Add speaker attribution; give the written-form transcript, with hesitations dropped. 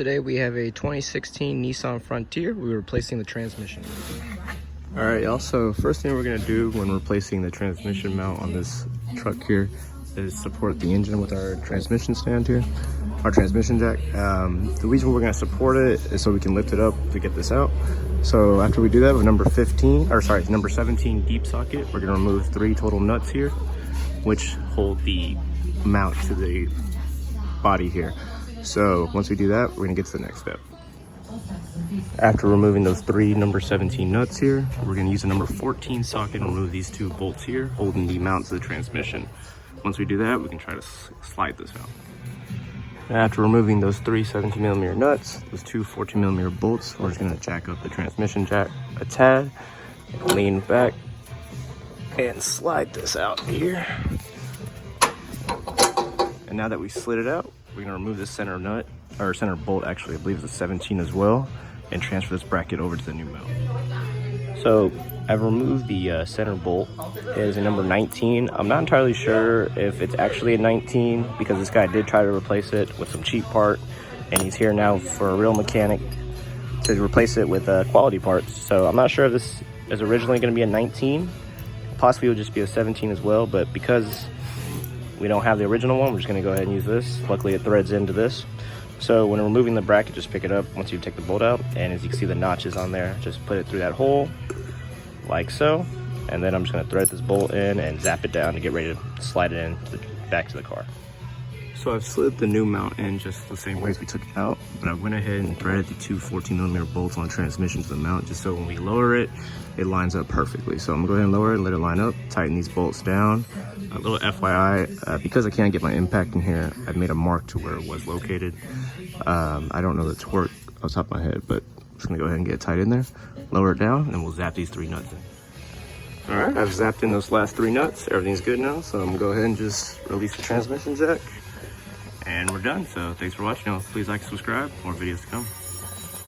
Speaker 1: Today we have a 2016 Nissan Frontier. We're replacing the transmission.
Speaker 2: All right, y'all, so first thing we're gonna do when replacing the transmission mount on this truck here is support the engine with our transmission stand here, our transmission jack. The reason we're gonna support it is so we can lift it up to get this out. So after we do that, with number 17 deep socket, we're gonna remove 3 total nuts here, which hold the mount to the body here. So once we do that, we're gonna get to the next step. After removing those 3 number 17 nuts here, we're gonna use a number 14 socket and remove these 2 bolts here, holding the mount to the transmission. Once we do that, we can try to slide this out. After removing those 3 17mm nuts, those 2 14mm bolts, we're just gonna jack up the transmission jack a tad, lean back, and slide this out here. And now that we slid it out, we're gonna remove this center nut, or center bolt actually, I believe it's a 17 as well, and transfer this bracket over to the new mount. So I've removed the center bolt. It is a number 19. I'm not entirely sure if it's actually a 19 because this guy did try to replace it with some cheap part, and he's here now for a real mechanic to replace it with quality parts. So I'm not sure if this is originally gonna be a 19. Possibly it would just be a 17 as well, but because we don't have the original one, we're just gonna go ahead and use this. Luckily it threads into this. So when removing the bracket, just pick it up once you take the bolt out, and as you can see the notches on there, just put it through that hole like so, and then I'm just gonna thread this bolt in and zap it down to get ready to slide it in back to the car. So I've slid the new mount in just the same way as we took it out, but I went ahead and threaded the 2 14mm bolts on the transmission to the mount just so when we lower it, it lines up perfectly. So I'm gonna go ahead and lower it, let it line up, tighten these bolts down. A little FYI, because I can't get my impact in here, I've made a mark to where it was located. I don't know the torque off the top of my head, but I'm just gonna go ahead and get it tight in there, lower it down, and we'll zap these 3 nuts in. All right, I've zapped in those last 3 nuts. Everything's good now, so I'm gonna go ahead and just release the transmission jack, and we're done. So thanks for watching. Please like and subscribe. More videos to come.